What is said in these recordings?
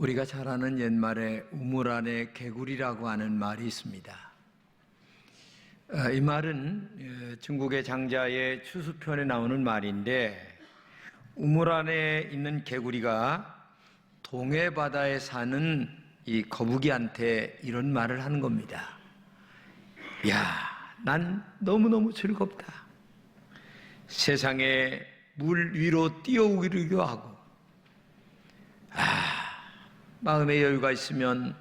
우리가 잘 아는 옛말에 우물 안에 개구리라고 하는 말이 있습니다. 이 말은 중국의 장자의 추수편에 나오는 말인데, 우물 안에 있는 개구리가 동해바다에 사는 이 거북이한테 이런 말을 하는 겁니다. 야, 난 너무너무 즐겁다. 세상에 물 위로 뛰어오르기도 하고, 마음의 여유가 있으면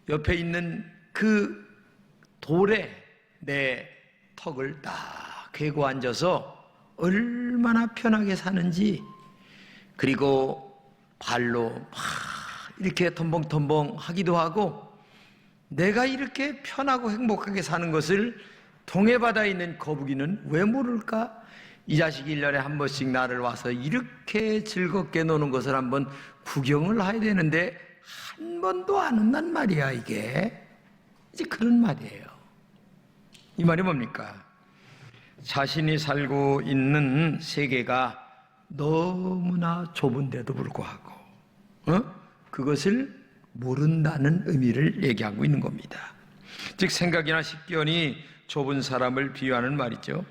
옆에 있는 그 돌에 내 턱을 딱 괴고 앉아서 얼마나 편하게 사는지, 그리고 발로 막 이렇게 텀벙텀벙 하기도 하고, 내가 이렇게 편하고 행복하게 사는 것을 동해바다에 있는 거북이는 왜 모를까? 이 자식이 1년에 한 번씩 나를 와서 이렇게 즐겁게 노는 것을 한번 구경을 해야 되는데 한 번도 안 온단 말이야. 이게 이제 그런 말이에요. 이 말이 뭡니까? 자신이 살고 있는 세계가 너무나 좁은데도 불구하고 그것을 모른다는 의미를 얘기하고 있는 겁니다. 즉, 생각이나 식견이 좁은 사람을 비유하는 말이죠.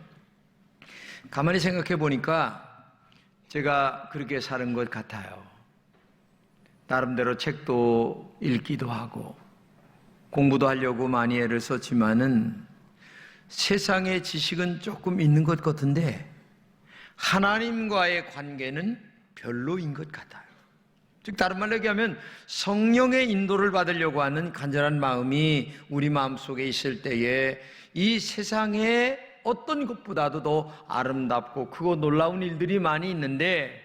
가만히 생각해 보니까 제가 그렇게 사는 것 같아요. 나름대로 책도 읽기도 하고 공부도 하려고 많이 애를 썼지만은 세상의 지식은 조금 있는 것 같은데 하나님과의 관계는 별로인 것 같아요. 즉, 다른 말로 얘기하면 성령의 인도를 받으려고 하는 간절한 마음이 우리 마음속에 있을 때에 이 세상에 어떤 것보다도 더 아름답고 크고 놀라운 일들이 많이 있는데,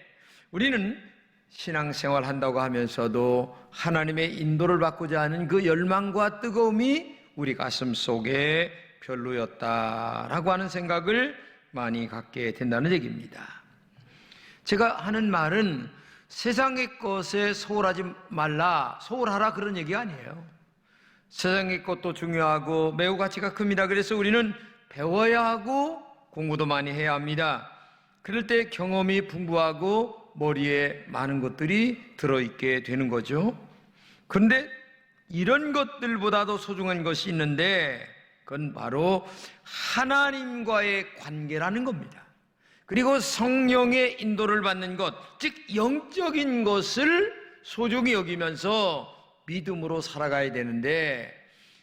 우리는 신앙생활 한다고 하면서도 하나님의 인도를 받고자 하는 그 열망과 뜨거움이 우리 가슴 속에 별로였다라고 하는 생각을 많이 갖게 된다는 얘기입니다. 제가 하는 말은 세상의 것에 소홀하지 말라, 소홀하라 그런 얘기가 아니에요. 세상의 것도 중요하고 매우 가치가 큽니다. 그래서 우리는 배워야 하고 공부도 많이 해야 합니다. 그럴 때 경험이 풍부하고 머리에 많은 것들이 들어있게 되는 거죠. 그런데 이런 것들보다도 소중한 것이 있는데 그건 바로 하나님과의 관계라는 겁니다. 그리고 성령의 인도를 받는 것, 즉 영적인 것을 소중히 여기면서 믿음으로 살아가야 되는데,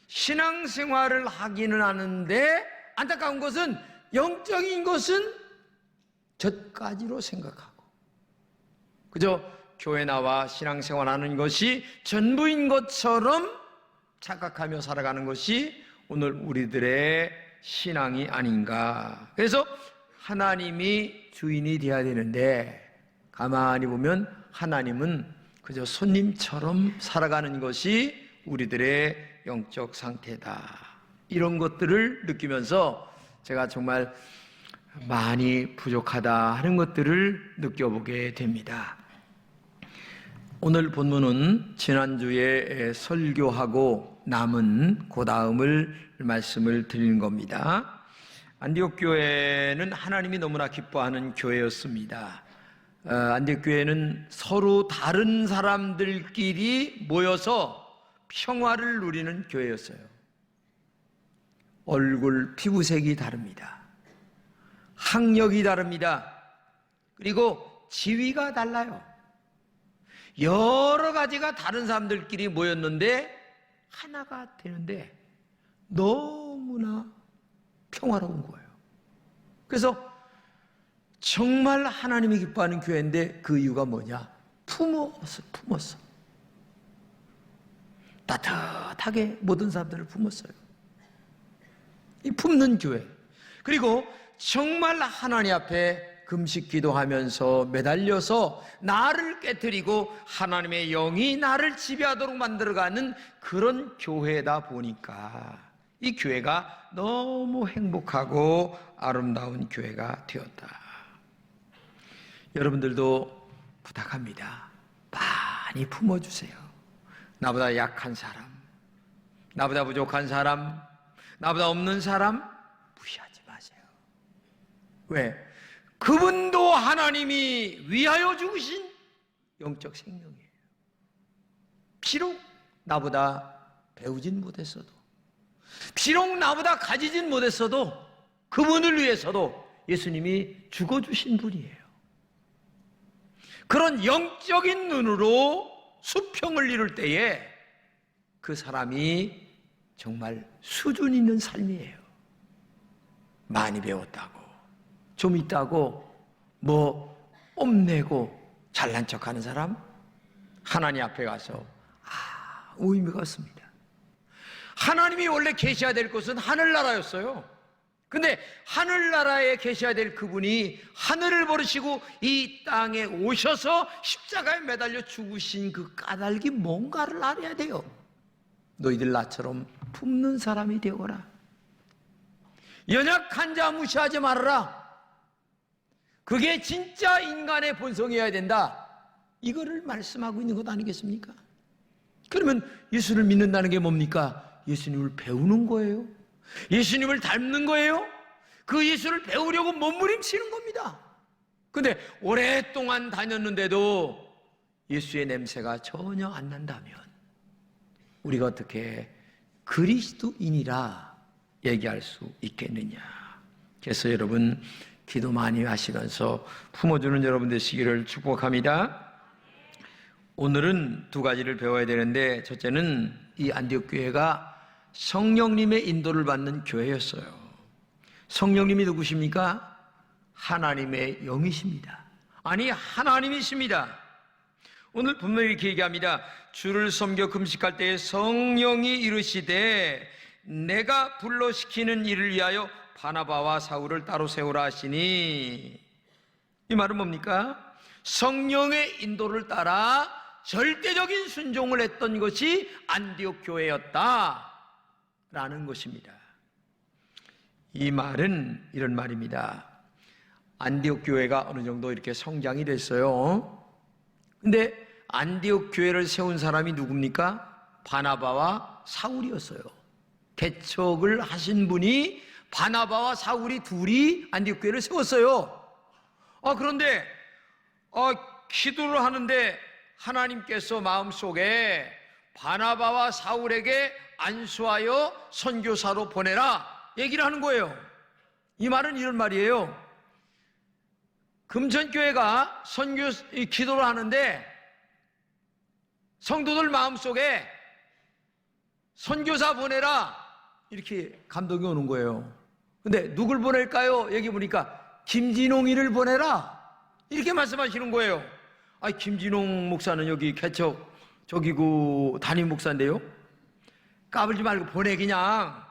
신앙생활을 하기는 하는데 안타까운 것은 영적인 것은 저까지로 생각하고 그저 교회 나와 신앙생활하는 것이 전부인 것처럼 착각하며 살아가는 것이 오늘 우리들의 신앙이 아닌가. 그래서 하나님이 주인이 되어야 되는데 가만히 보면 하나님은 그저 손님처럼 살아가는 것이 우리들의 영적 상태다. 이런 것들을 느끼면서 제가 정말 많이 부족하다 하는 것들을 느껴보게 됩니다. 오늘 본문은 지난주에 설교하고 남은 그 다음을 말씀을 드리는 겁니다. 안디옥 교회는 하나님이 너무나 기뻐하는 교회였습니다. 안디옥 교회는 서로 다른 사람들끼리 모여서 평화를 누리는 교회였어요. 얼굴, 피부색이 다릅니다. 학력이 다릅니다. 그리고 지위가 달라요. 여러 가지가 다른 사람들끼리 모였는데 하나가 되는데 너무나 평화로운 거예요. 그래서 정말 하나님이 기뻐하는 교회인데 그 이유가 뭐냐? 품었어. 따뜻하게 모든 사람들을 품었어요. 이 품는 교회. 그리고 정말 하나님 앞에 금식 기도하면서 매달려서 나를 깨트리고 하나님의 영이 나를 지배하도록 만들어가는 그런 교회다 보니까 이 교회가 너무 행복하고 아름다운 교회가 되었다. 여러분들도 부탁합니다. 많이 품어주세요. 나보다 약한 사람, 나보다 부족한 사람, 나보다 없는 사람 무시하지 마세요. 왜? 그분도 하나님이 위하여 죽으신 영적 생명이에요. 비록 나보다 배우진 못했어도, 비록 나보다 가지진 못했어도 그분을 위해서도 예수님이 죽어주신 분이에요. 그런 영적인 눈으로 수평을 이룰 때에 그 사람이 정말 수준 있는 삶이에요. 많이 배웠다고, 좀 있다고 뽐내고 잘난 척하는 사람, 하나님 앞에 가서 의미가 없습니다. 하나님이 원래 계셔야 될 곳은 하늘나라였어요. 근데 하늘나라에 계셔야 될 그분이 하늘을 버리시고 이 땅에 오셔서 십자가에 매달려 죽으신 그 까닭이 뭔가를 알아야 돼요. 너희들 나처럼 품는 사람이 되어라. 연약한 자 무시하지 말아라. 그게 진짜 인간의 본성이어야 된다. 이거를 말씀하고 있는 것 아니겠습니까? 그러면 예수를 믿는다는 게 뭡니까? 예수님을 배우는 거예요. 예수님을 닮는 거예요. 그 예수를 배우려고 몸부림치는 겁니다. 근데 오랫동안 다녔는데도 예수의 냄새가 전혀 안 난다면 우리가 어떻게 그리스도인이라 얘기할 수 있겠느냐. 그래서 여러분 기도 많이 하시면서 품어주는 여러분 되시기를 축복합니다. 오늘은 두 가지를 배워야 되는데, 첫째는 이 안디옥 교회가 성령님의 인도를 받는 교회였어요. 성령님이 누구십니까? 하나님의 영이십니다. 아니, 하나님이십니다. 오늘 분명히 이렇게 얘기합니다. 주를 섬겨 금식할 때에 성령이 이르시되 내가 불러 시키는 일을 위하여 바나바와 사울을 따로 세우라 하시니, 이 말은 뭡니까? 성령의 인도를 따라 절대적인 순종을 했던 것이 안디옥 교회였다 라는 것입니다. 이 말은 이런 말입니다. 안디옥 교회가 어느 정도 이렇게 성장이 됐어요. 근데 안디옥 교회를 세운 사람이 누굽니까? 바나바와 사울이었어요. 개척을 하신 분이 바나바와 사울이 둘이 안디옥 교회를 세웠어요. 그런데 기도를 하는데 하나님께서 마음속에 바나바와 사울에게 안수하여 선교사로 보내라 얘기를 하는 거예요. 이 말은 이런 말이에요. 금천교회가 기도를 하는데 성도들 마음속에 선교사 보내라 이렇게 감동이 오는 거예요. 근데 누굴 보낼까요? 여기 보니까 김진홍이를 보내라 이렇게 말씀하시는 거예요. 김진홍 목사는 여기 개척 담임 목사인데요. 까불지 말고 보내 그냥.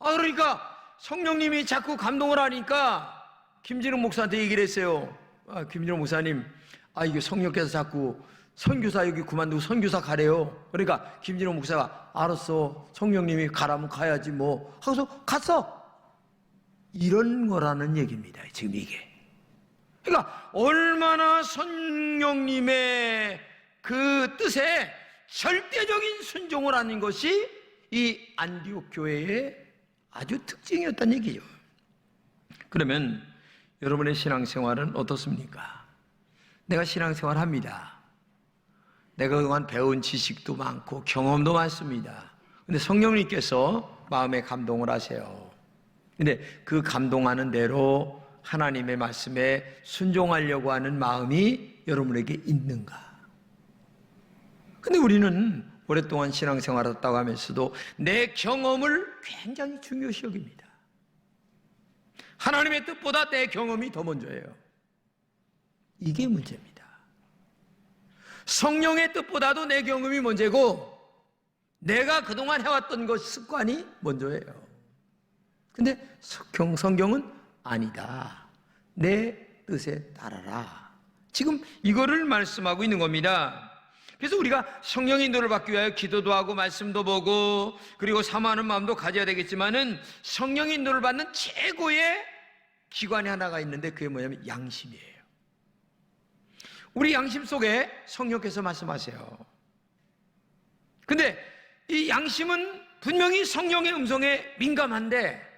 그러니까 성령님이 자꾸 감동을 하니까 김진홍 목사한테 얘기를 했어요. 김진홍 목사님, 이게 성령께서 자꾸 선교사 여기 그만두고 선교사 가래요. 그러니까 김진홍 목사가 알았어, 성령님이 가라면 가야지 뭐 하고서 갔어. 이런 거라는 얘기입니다. 지금 이게. 그러니까 얼마나 성령님의 그 뜻에 절대적인 순종을 하는 것이 이 안디옥 교회의 아주 특징이었다는 얘기죠. 그러면 여러분의 신앙생활은 어떻습니까? 내가 신앙생활 합니다. 내가 그동안 배운 지식도 많고 경험도 많습니다. 근데 성령님께서 마음에 감동을 하세요. 근데 그 감동하는 대로 하나님의 말씀에 순종하려고 하는 마음이 여러분에게 있는가? 근데 우리는 오랫동안 신앙생활을 했다고 하면서도 내 경험을 굉장히 중요시 여깁니다. 하나님의 뜻보다 내 경험이 더 먼저예요. 이게 문제입니다. 성령의 뜻보다도 내 경험이 먼저고 내가 그동안 해왔던 것 습관이 먼저예요. 근데 성경은 아니다. 내 뜻에 따라라. 지금 이거를 말씀하고 있는 겁니다. 그래서 우리가 성령의 인도를 받기 위하여 기도도 하고 말씀도 보고 그리고 사모하는 마음도 가져야 되겠지만은 성령의 인도를 받는 최고의 기관이 하나가 있는데 그게 뭐냐면 양심이에요. 우리 양심 속에 성령께서 말씀하세요. 근데 이 양심은 분명히 성령의 음성에 민감한데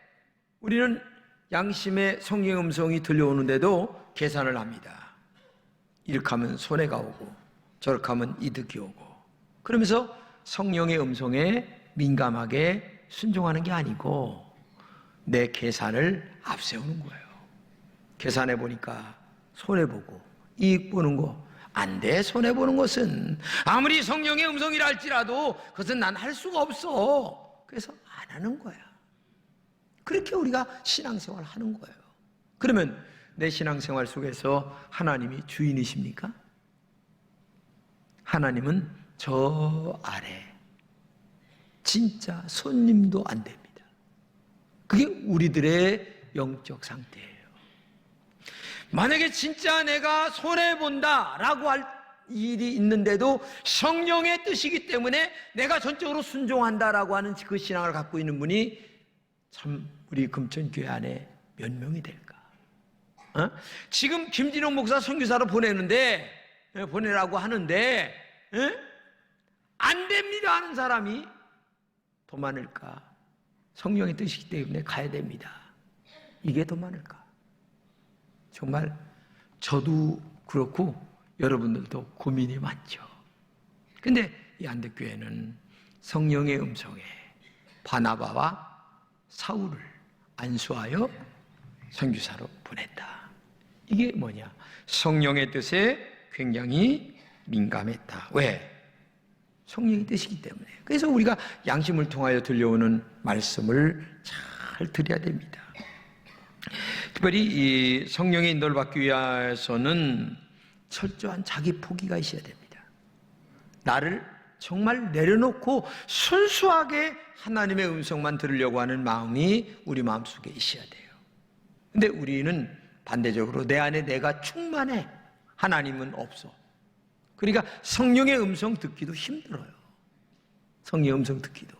우리는 양심의 성령의 음성이 들려오는데도 계산을 합니다. 이렇게 하면 손해가 오고 저렇게 하면 이득이 오고 그러면서 성령의 음성에 민감하게 순종하는 게 아니고 내 계산을 앞세우는 거예요. 계산해 보니까 손해보고 이익 보는 거 안 돼. 손해보는 것은 아무리 성령의 음성이라 할지라도 그것은 난 할 수가 없어. 그래서 안 하는 거야. 그렇게 우리가 신앙생활을 하는 거예요. 그러면 내 신앙생활 속에서 하나님이 주인이십니까? 하나님은 저 아래 진짜 손님도 안 됩니다. 그게 우리들의 영적 상태예요. 만약에 진짜 내가 손해본다라고 할 일이 있는데도 성령의 뜻이기 때문에 내가 전적으로 순종한다라고 하는 그 신앙을 갖고 있는 분이 참 우리 금천교회 안에 몇 명이 될까? 지금 김진홍 목사 선교사로 보내라고 하는데 안 됩니다 하는 사람이 더 많을까? 성령의 뜻이기 때문에 가야 됩니다. 이게 더 많을까? 정말 저도 그렇고 여러분들도 고민이 많죠. 근데 이 안덕교회는 성령의 음성에 바나바와 사울을 안수하여 선교사로 보냈다. 이게 뭐냐? 성령의 뜻에 굉장히 민감했다. 왜? 성령의 뜻이기 때문에. 그래서 우리가 양심을 통하여 들려오는 말씀을 잘 들어야 됩니다. 특별히 이 성령의 인도를 받기 위해서는 철저한 자기 포기가 있어야 됩니다. 나를 정말 내려놓고 순수하게 하나님의 음성만 들으려고 하는 마음이 우리 마음속에 있어야 돼요. 근데 우리는 반대적으로 내 안에 내가 충만해. 하나님은 없어. 그러니까 성령의 음성 듣기도 힘들어요. 성령의 음성 듣기도.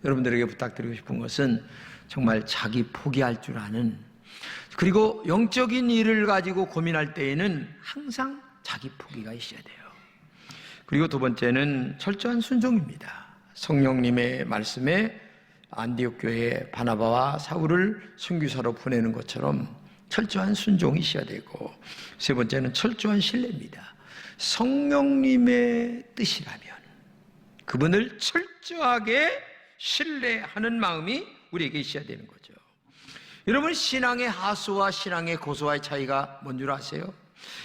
여러분들에게 부탁드리고 싶은 것은 정말 자기 포기할 줄 아는, 그리고 영적인 일을 가지고 고민할 때에는 항상 자기 포기가 있어야 돼요. 그리고 두 번째는 철저한 순종입니다. 성령님의 말씀에 안디옥 교회에 바나바와 사울을 선교사로 보내는 것처럼 철저한 순종이 있어야 되고, 세 번째는 철저한 신뢰입니다. 성령님의 뜻이라면 그분을 철저하게 신뢰하는 마음이 우리에게 있어야 되는 거죠. 여러분, 신앙의 하수와 신앙의 고수와의 차이가 뭔 줄 아세요?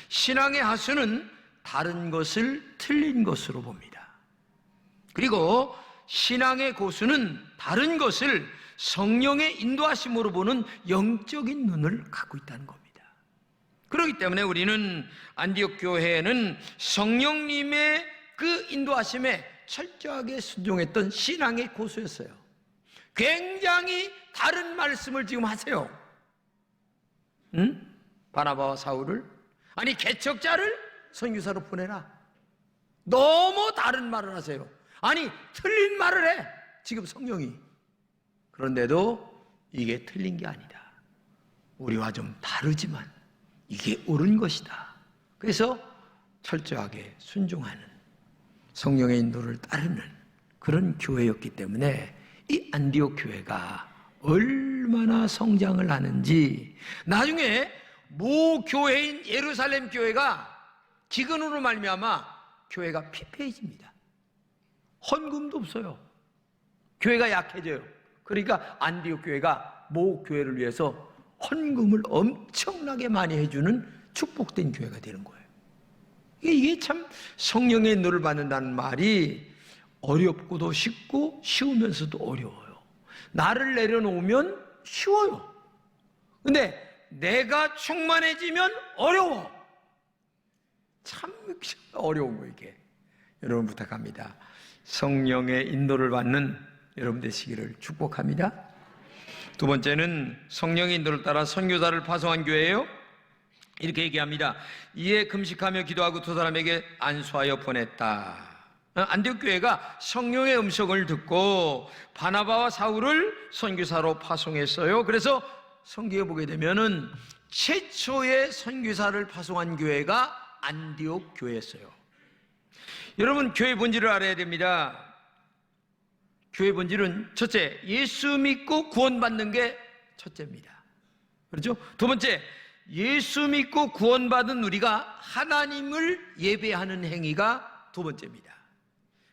신앙의 하수는 다른 것을 틀린 것으로 봅니다. 그리고 신앙의 고수는 다른 것을 성령의 인도하심으로 보는 영적인 눈을 갖고 있다는 겁니다. 그렇기 때문에 우리는 안디옥 교회는 성령님의 그 인도하심에 철저하게 순종했던 신앙의 고수였어요. 굉장히 다른 말씀을 지금 하세요. 바나바와 사울을, 아니 개척자를 선교사로 보내라. 너무 다른 말을 하세요. 아니 틀린 말을 해 지금 성령이. 그런데도 이게 틀린 게 아니다. 우리와 좀 다르지만 이게 옳은 것이다. 그래서 철저하게 순종하는, 성령의 인도를 따르는 그런 교회였기 때문에 이 안디옥 교회가 얼마나 성장을 하는지, 나중에 모 교회인 예루살렘 교회가 기근으로 말미암아 교회가 피폐해집니다. 헌금도 없어요. 교회가 약해져요. 그러니까 안디옥 교회가 모 교회를 위해서 헌금을 엄청나게 많이 해주는 축복된 교회가 되는 거예요. 이게 참 성령의 인도를 받는다는 말이 어렵고도 쉽고 쉬우면서도 어려워요. 나를 내려놓으면 쉬워요. 근데 내가 충만해지면 어려워. 참 어려운 거예요, 이게. 여러분 부탁합니다. 성령의 인도를 받는 여러분 되시기를 축복합니다. 두 번째는 성령의 인도를 따라 선교사를 파송한 교회예요. 이렇게 얘기합니다. 이에 금식하며 기도하고 두 사람에게 안수하여 보냈다. 안디옥 교회가 성령의 음성을 듣고 바나바와 사울을 선교사로 파송했어요. 그래서 성경에 보게 되면은 최초의 선교사를 파송한 교회가 안디옥 교회였어요. 여러분, 교회 본질을 알아야 됩니다. 교회 본질은 첫째, 예수 믿고 구원받는 게 첫째입니다. 그렇죠? 두 번째, 예수 믿고 구원받은 우리가 하나님을 예배하는 행위가 두 번째입니다.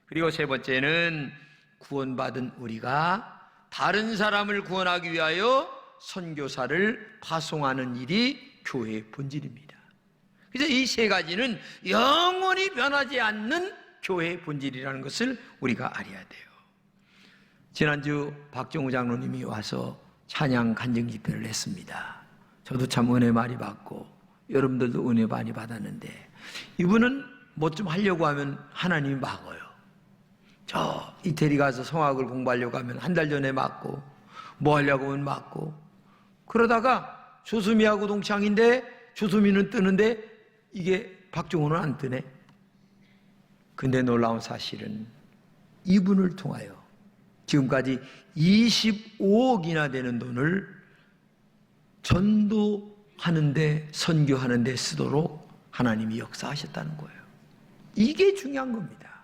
그리고 세 번째는 구원받은 우리가 다른 사람을 구원하기 위하여 선교사를 파송하는 일이 교회의 본질입니다. 그래서 이 세 가지는 영원히 변하지 않는 교회의 본질이라는 것을 우리가 알아야 돼요. 지난주 박정우 장로님이 와서 찬양 간증 집회를 했습니다. 저도 참 은혜 많이 받고 여러분들도 은혜 많이 받았는데, 이분은 뭐 좀 하려고 하면 하나님이 막어요. 저 이태리 가서 성악을 공부하려고 하면 한 달 전에 막고, 뭐 하려고 하면 막고, 그러다가 조수미하고 동창인데 조수미는 뜨는데 이게 박정우는 안 뜨네. 근데 놀라운 사실은 이분을 통하여 지금까지 25억이나 되는 돈을 전도하는데, 선교하는데 쓰도록 하나님이 역사하셨다는 거예요. 이게 중요한 겁니다.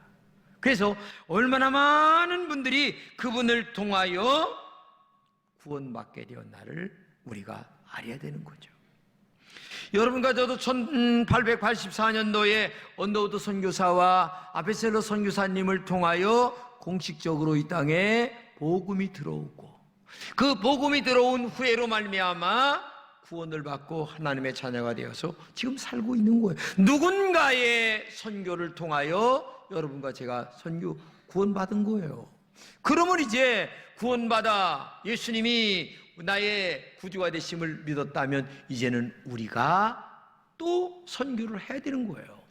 그래서 얼마나 많은 분들이 그분을 통하여 구원받게 되었나를 우리가 알아야 되는 거죠. 여러분과 저도 1884년도에 언더우드 선교사와 아베셀러 선교사님을 통하여 공식적으로 이 땅에 복음이 들어오고, 그 복음이 들어온 후에로 말미암아 구원을 받고 하나님의 자녀가 되어서 지금 살고 있는 거예요. 누군가의 선교를 통하여 여러분과 제가 선교 구원받은 거예요. 그러면 이제 구원받아 예수님이 나의 구주가 되심을 믿었다면 이제는 우리가 또 선교를 해야 되는 거예요.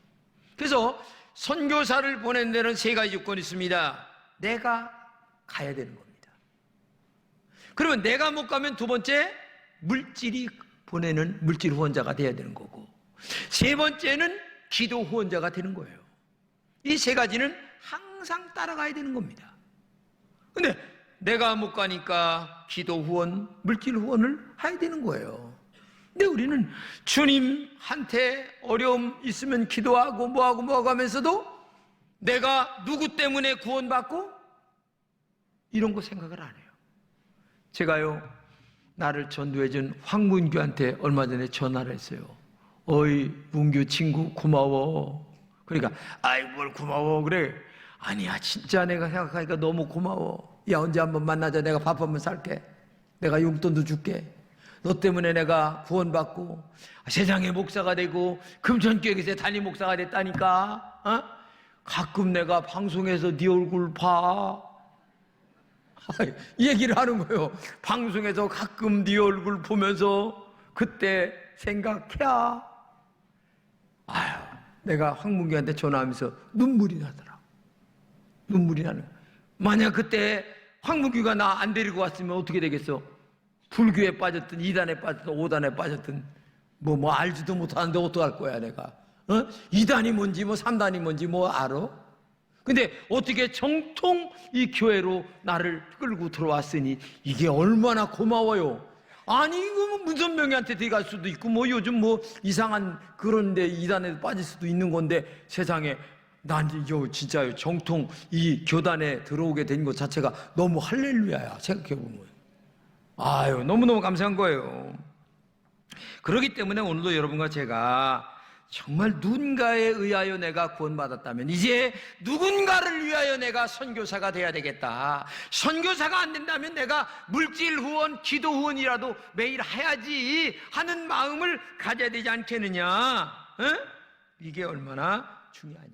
그래서 선교사를 보낸 데는 세 가지 요건이 있습니다. 내가 가야 되는 겁니다. 그러면 내가 못 가면 두 번째, 물질이 보내는 물질 후원자가 돼야 되는 거고, 세 번째는 기도 후원자가 되는 거예요. 이 세 가지는 항상 따라가야 되는 겁니다. 근데 내가 못 가니까 기도 후원, 물질 후원을 해야 되는 거예요. 근데 우리는 주님한테 어려움 있으면 기도하고 뭐하고 하면서도 내가 누구 때문에 구원받고 이런 거 생각을 안 해요. 제가요, 나를 전도해준 황문규한테 얼마 전에 전화를 했어요. 어이 문규 친구 고마워. 그러니까 아이 뭘 고마워 그래. 아니야 진짜 내가 생각하니까 너무 고마워. 야 언제 한번 만나자. 내가 밥 한번 살게. 내가 용돈도 줄게. 너 때문에 내가 구원받고 세상의 목사가 되고 금천교회에서 담임 목사가 됐다니까. 어? 가끔 내가 방송에서 네 얼굴 봐. 이 얘기를 하는 거예요. 방송에서 가끔 네 얼굴 보면서 그때 생각해야. 아유, 내가 황문규한테 전화하면서 눈물이 나더라. 눈물이 나는 거야. 만약 그때 황문규가 나 안 데리고 왔으면 어떻게 되겠어? 불교에 빠졌든 이단에 빠졌든 오단에 빠졌든 뭐 알지도 못하는데 어떡할 거야 내가. 어? 2단이 뭔지 뭐 3단이 뭔지 뭐 알아? 근데 어떻게 정통 이 교회로 나를 끌고 들어왔으니 이게 얼마나 고마워요. 아니 이거 뭐 문선명이한테 들어갈 수도 있고 뭐 요즘 뭐 이상한 그런데 이단에 빠질 수도 있는 건데 세상에 난 이거 진짜 정통 이 교단에 들어오게 된 것 자체가 너무 할렐루야야. 생각해보면 아유 너무너무 감사한 거예요. 그렇기 때문에 오늘도 여러분과 제가 정말 누군가에 의하여 내가 구원받았다면 이제 누군가를 위하여 내가 선교사가 돼야 되겠다. 선교사가 안 된다면 내가 물질 후원, 기도 후원이라도 매일 해야지 하는 마음을 가져야 되지 않겠느냐. 이게 얼마나 중요하냐.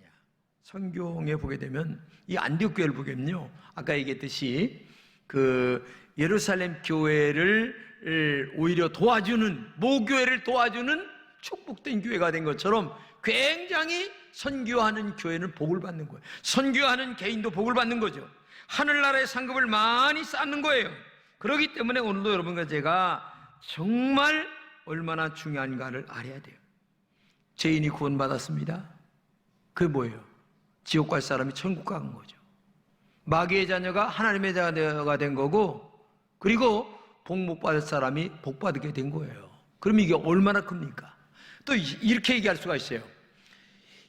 성경에 보게 되면 이 안디옥 교회를 보게 되면요, 아까 얘기했듯이 그 예루살렘 교회를 오히려 도와주는, 모교회를 도와주는 축복된 교회가 된 것처럼 굉장히 선교하는 교회는 복을 받는 거예요. 선교하는 개인도 복을 받는 거죠. 하늘나라의 상급을 많이 쌓는 거예요. 그렇기 때문에 오늘도 여러분과 제가 정말 얼마나 중요한가를 알아야 돼요. 죄인이 구원받았습니다. 그게 뭐예요? 지옥 갈 사람이 천국 간 거죠. 마귀의 자녀가 하나님의 자녀가 된 거고, 그리고 복 못 받을 사람이 복 받게 된 거예요. 그럼 이게 얼마나 큽니까? 또 이렇게 얘기할 수가 있어요.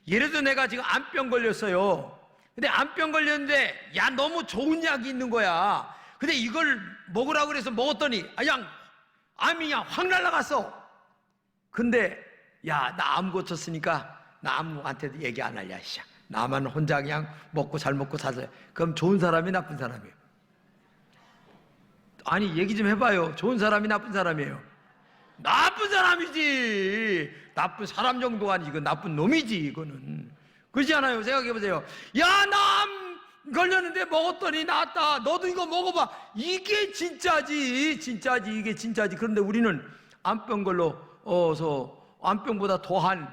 예를 들어 내가 지금 암병 걸렸어요. 근데 암병 걸렸는데 야 너무 좋은 약이 있는 거야. 근데 이걸 먹으라고 그래서 먹었더니 그냥 암이 그냥 확 날아갔어. 근데 야 나 암 고쳤으니까 나 아무한테도 얘기 안 할래. 나만 혼자 그냥 먹고 잘 먹고 사세요. 그럼 좋은 사람이 나쁜 사람이에요? 아니 얘기 좀 해봐요. 좋은 사람이 나쁜 사람이에요? 나쁜 사람이지. 나쁜 사람 정도가 아니지. 이건 나쁜 놈이지. 이거는 그렇지 않아요? 생각해보세요. 야, 남 걸렸는데 먹었더니 낫다. 너도 이거 먹어봐. 이게 진짜지. 진짜지. 이게 진짜지. 그런데 우리는 암병 걸려서 암병보다 더한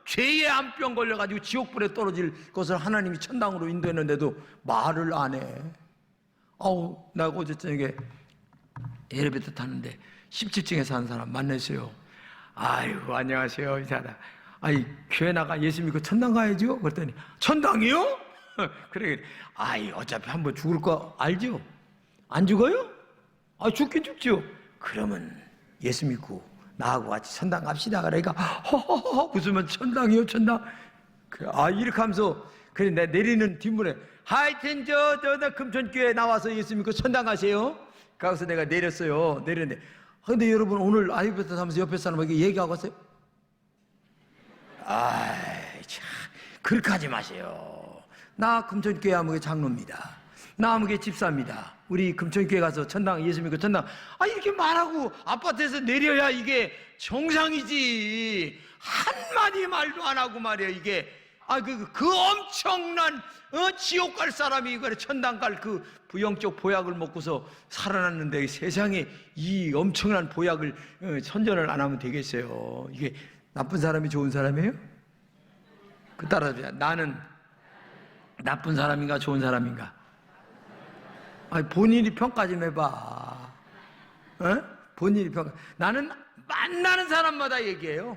죄의 암병 걸려가지고 지옥불에 떨어질 것을 하나님이 천당으로 인도했는데도 말을 안 해. 나 어제 저녁에 엘리베이터 타는데 17층에 사는 사람 만났어요. 아이고 안녕하세요 이사다. 아이 교회 나가 예수 믿고 천당 가야죠. 그랬더니 천당이요? 그래. 아이 어차피 한번 죽을 거 알죠? 안 죽어요? 아 죽긴 죽죠. 그러면 예수 믿고 나하고 같이 천당 갑시다. 그러니까 허허허 웃으면 천당이요 천당. 이렇게 하면서 그래 내가 내리는 뒷문에 하여튼 저 금천교회 나와서 예수 믿고 천당 가세요. 거기서 내가 내렸어요. 내렸는데 근데 여러분 오늘 아이부터 하면서 옆에 사람에게 얘기하고 왔어요? 참 그렇게 하지 마세요. 나 금천교회 아무개 장로입니다. 나 아무개 집사입니다. 우리 금천교회 가서 천당 예수 믿고 천당 이렇게 말하고 아파트에서 내려야 이게 정상이지. 한마디 말도 안 하고 말이야 이게 그 엄청난 지옥 갈 사람이 그래 천당 갈 그 부영적 보약을 먹고서 살아났는데 세상에 이 엄청난 보약을 선전을 안 하면 되겠어요. 이게 나쁜 사람이 좋은 사람이에요? 그 따라서 나는 나쁜 사람인가 좋은 사람인가? 본인이 평가 좀 해봐. 본인이 평가. 나는 만나는 사람마다 얘기해요.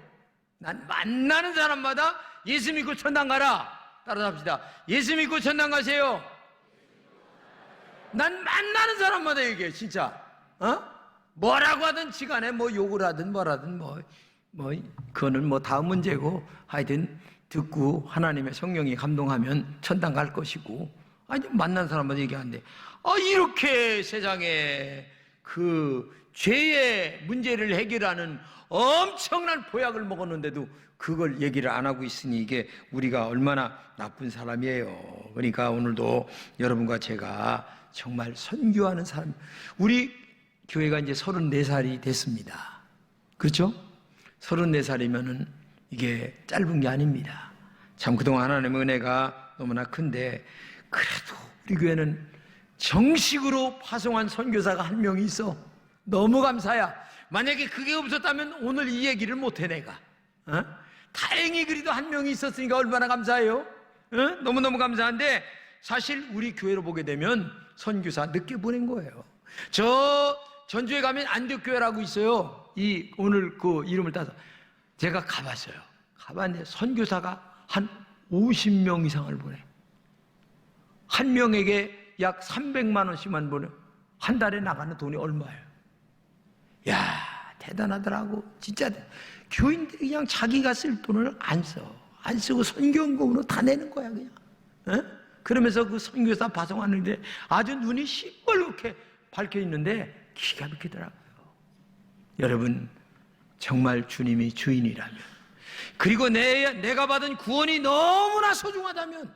난 만나는 사람마다 예수 믿고 천당 가라. 따라서 합시다. 예수 믿고 천당 가세요. 난 만나는 사람마다 얘기해 진짜. 뭐라고 하든 지간에 뭐 욕을 하든 뭐라든 그거는 뭐 다음 문제고 하여튼 듣고 하나님의 성령이 감동하면 천당 갈 것이고 만난 사람마다 얘기하는데 이렇게 세상에 그 죄의 문제를 해결하는 엄청난 보약을 먹었는데도 그걸 얘기를 안 하고 있으니 이게 우리가 얼마나 나쁜 사람이에요. 그러니까 오늘도 여러분과 제가 정말 선교하는 사람, 우리 교회가 이제 34살이 됐습니다. 그렇죠? 34살이면은 이게 짧은 게 아닙니다. 참 그동안 하나님의 은혜가 너무나 큰데 그래도 우리 교회는 정식으로 파송한 선교사가 한 명이 있어. 너무 감사야. 만약에 그게 없었다면 오늘 이 얘기를 못해 내가. 다행히 그래도 한 명이 있었으니까 얼마나 감사해요. 너무너무 감사한데 사실 우리 교회로 보게 되면 선교사 늦게 보낸 거예요. 저 전주에 가면 안디옥교회라고 있어요. 오늘 그 이름을 따서 제가 가봤어요. 가봤는데 선교사가 한 50명 이상을 보내. 한 명에게 약 300만 원씩만 보내. 한 달에 나가는 돈이 얼마예요? 야 대단하더라고. 진짜 교인들이 그냥 자기가 쓸 돈을 안 쓰고 선교연금으로 다 내는 거야 그냥. 그러면서 그 선교사 파송하는데 아주 눈이 시뻘겋게 밝혀 있는데 기가 막히더라고요. 여러분 정말 주님이 주인이라면 그리고 내가 받은 구원이 너무나 소중하다면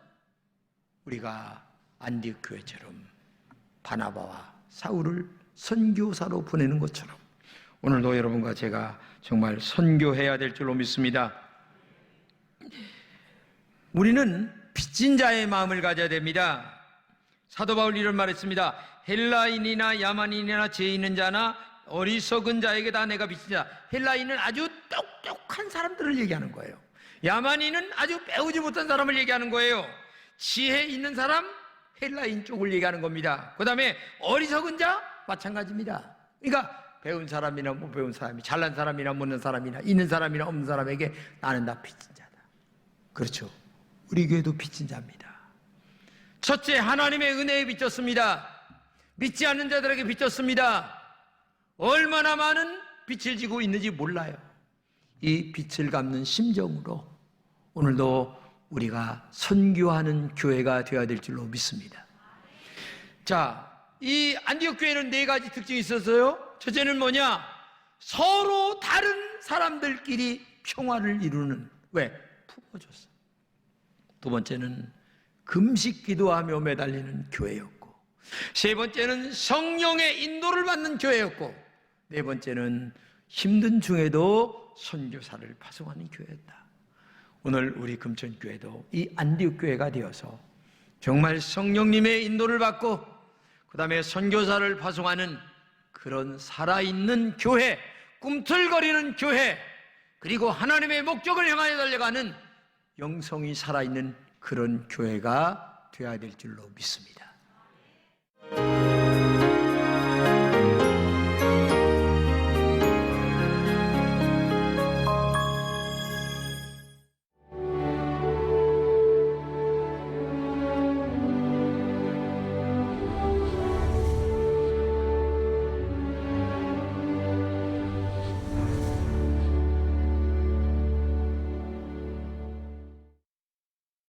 우리가 안디옥 교회처럼 바나바와 사울을 선교사로 보내는 것처럼 오늘도 여러분과 제가 정말 선교해야 될 줄로 믿습니다. 우리는 빚진 자의 마음을 가져야 됩니다. 사도 바울이 이런 말했습니다. 헬라인이나 야만인이나 죄 있는 자나 어리석은 자에게 다 내가 빚진 자. 헬라인은 아주 똑똑한 사람들을 얘기하는 거예요. 야만인은 아주 배우지 못한 사람을 얘기하는 거예요. 지혜 있는 사람 헬라인 쪽을 얘기하는 겁니다. 그 다음에 어리석은 자 마찬가지입니다. 그러니까 배운 사람이나 못 배운 사람이, 잘난 사람이나 못난 사람이나 있는 사람이나 없는 사람에게 나는 다 빚진 자다. 그렇죠. 우리 교회도 빚진 자입니다. 첫째, 하나님의 은혜에 빚졌습니다. 믿지 않는 자들에게 빚졌습니다. 얼마나 많은 빚을 지고 있는지 몰라요. 이 빚을 갚는 심정으로 오늘도 우리가 선교하는 교회가 되어야 될 줄로 믿습니다. 자, 이 안디옥 교회는 4가지 특징이 있었어요. 첫째는 뭐냐? 서로 다른 사람들끼리 평화를 이루는. 왜? 품어줬어. 두 번째는 금식 기도하며 매달리는 교회였고, 세 번째는 성령의 인도를 받는 교회였고, 네 번째는 힘든 중에도 선교사를 파송하는 교회였다. 오늘 우리 금천교회도 이 안디옥 교회가 되어서 정말 성령님의 인도를 받고 그 다음에 선교사를 파송하는 그런 살아있는 교회, 꿈틀거리는 교회, 그리고 하나님의 목적을 향하여 달려가는 영성이 살아있는 그런 교회가 되어야 될 줄로 믿습니다.